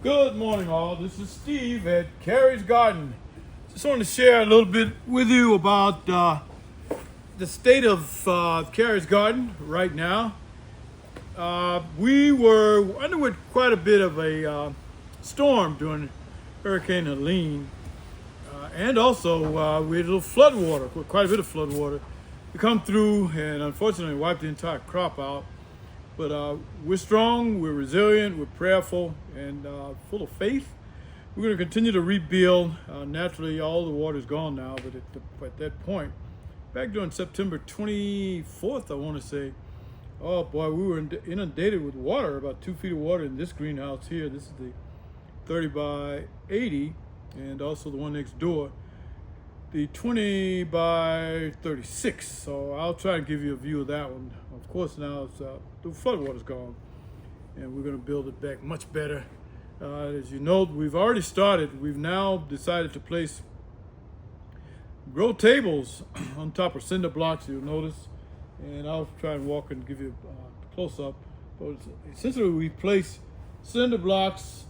Good morning, all. This is Steve at Carrie's Garden. Just wanted to share a little bit with you about the state of Carrie's Garden right now. We underwent quite a bit of a storm during Hurricane Helene, and also we had a little flood water, quite a bit of flood water, to come through and unfortunately wiped the entire crop out. But we're strong, we're resilient, we're prayerful, and full of faith. We're going to continue to rebuild. Naturally, all the water's gone now, but at that point, back during September 24th, I want to say, oh boy, we were inundated with water, about 2 feet of water in this greenhouse here. This is the 30 by 80, and also the one next door, the 20 by 36. So I'll try and give you a view of that one. Of course, now it's, the flood water's gone, and we're going to build it back much better. As you know, we've already started. We've now decided to place grow tables on top of cinder blocks, you'll notice, and I'll try and walk and give you a close-up. But essentially, we place cinder blocks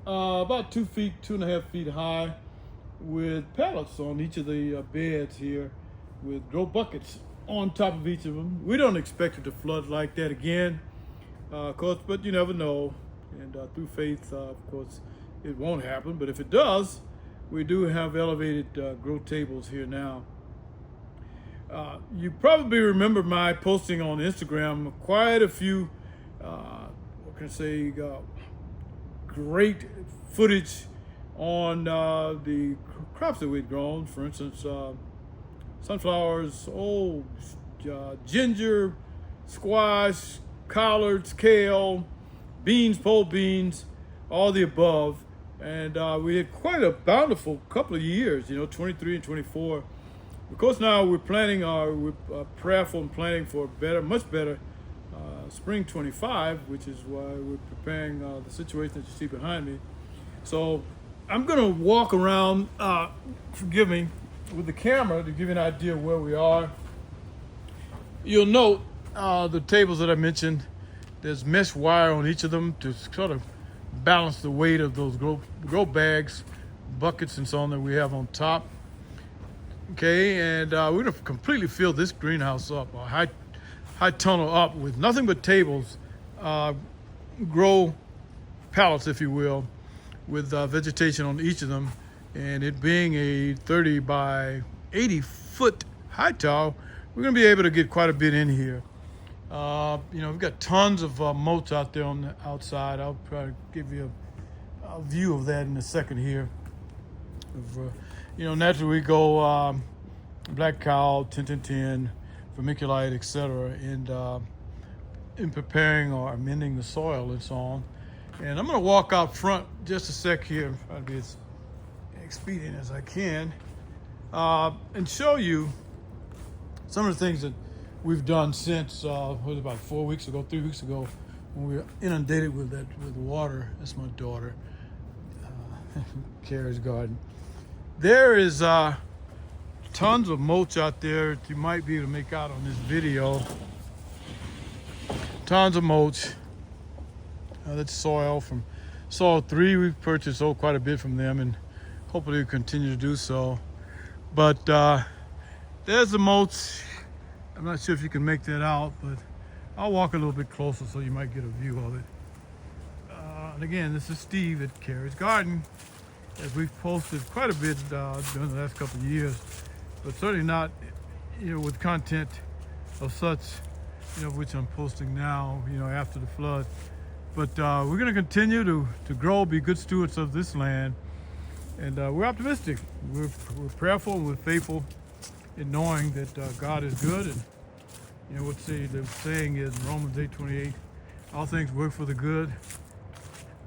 about 2 feet, 2.5 feet high, with pallets on each of the beds here, with grow buckets on top of each of them. We don't expect it to flood like that again, of course, but you never know. And through faith, of course, it won't happen. But if it does, we do have elevated grow tables here now. You probably remember my posting on Instagram quite a few, what can I say, great footage on the crops that we'd grown. For instance, sunflowers, ginger, squash, collards, kale, beans, pole beans, all the above. And we had quite a bountiful couple of years, 23 and 24. Of course, now we're prayerful and planning for much better spring 25, which is why we're preparing the situation that you see behind me. So I'm going to walk around, forgive me, with the camera to give you an idea of where we are. You'll note the tables that I mentioned. There's mesh wire on each of them to sort of balance the weight of those grow bags, buckets, and so on that we have on top. Okay, and we're going to completely fill this greenhouse up, a high tunnel up, with nothing but tables, grow pallets, if you will, with vegetation on each of them, and it being a 30 by 80 foot high tower, we're going to be able to get quite a bit in here. We've got tons of mulch out there on the outside. I'll probably give you a view of that in a second here. Naturally we go black cow, 10-10-10, vermiculite, etc., and in preparing or amending the soil and so on. And I'm going to walk out front just a sec here, try to be as expedient as I can, and show you some of the things that we've done since, about 3 weeks ago, when we were inundated with water. That's my daughter, Carrie's Garden. There is tons of mulch out there that you might be able to make out on this video. Tons of mulch. That's soil from Soil 3. We've purchased quite a bit from them, and hopefully we'll continue to do so. But there's the mulch. I'm not sure if you can make that out, but I'll walk a little bit closer so you might get a view of it. And again, this is Steve at Carrie's Garden, as we've posted quite a bit during the last couple of years, but certainly not, with content of such, which I'm posting now, after the flood. But we're going to continue to grow, be good stewards of this land, and we're optimistic. We're prayerful, and we're faithful in knowing that God is good. And what the saying is in Romans 8:28, all things work for the good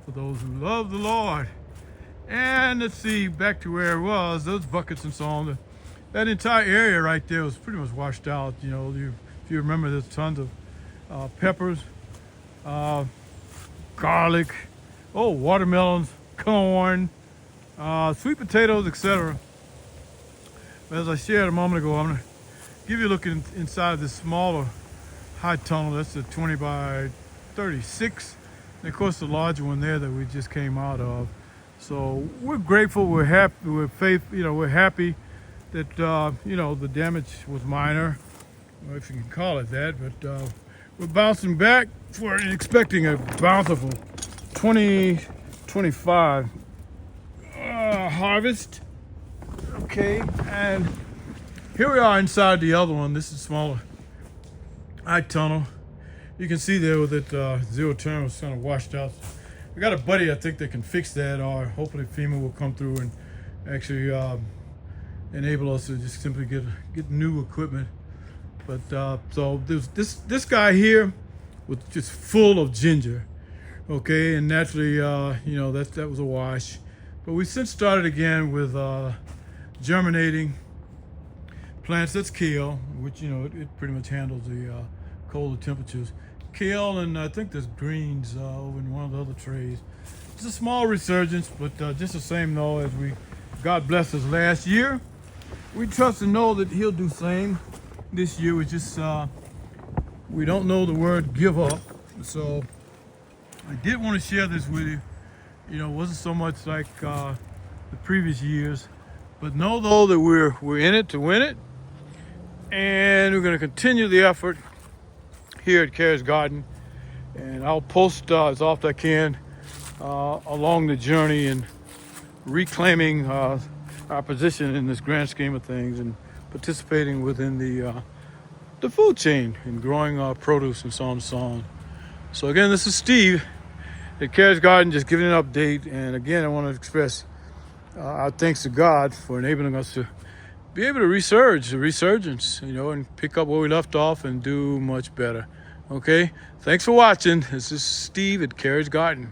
for those who love the Lord. And let's see, back to where it was, those buckets and so on. That entire area right there was pretty much washed out. If you remember, there's tons of peppers, garlic, watermelons, corn, sweet potatoes, etc. But as I shared a moment ago, I'm going to give you a look inside this smaller high tunnel. That's a 20 by 36. and of course the larger one there that we just came out of. So we're grateful, we're happy, we're happy that the damage was minor, if you can call it that. But we're bouncing back for expecting a bountiful 2025 harvest. Okay, and here we are inside the other one. This is smaller eye tunnel. You can see there with it zero turn was kind of washed out. We got a buddy, I think, that can fix that, or hopefully FEMA will come through and actually enable us to just simply get new equipment. But so there's this guy here was just full of ginger, okay, and naturally that was a wash. But we since started again with germinating plants. That's kale, which it pretty much handles the colder temperatures. Kale, and I think there's greens over in one of the other trays. It's a small resurgence, but just the same though, as God blessed us last year, we trust and know that He'll do the same this year. We just we don't know the word give up. So I did want to share this with you. It wasn't so much like the previous years, but know though that we're in it to win it, and we're going to continue the effort here at Carrie's Garden, and I'll post as often as I can along the journey in reclaiming our position in this grand scheme of things and participating within the food chain and growing our produce and so on and so on. So again, this is Steve at Carrie's Garden, just giving an update. And again, I want to express our thanks to God for enabling us to be able to resurgence, and pick up where we left off and do much better. Okay, thanks for watching. This is Steve at Carrie's Garden.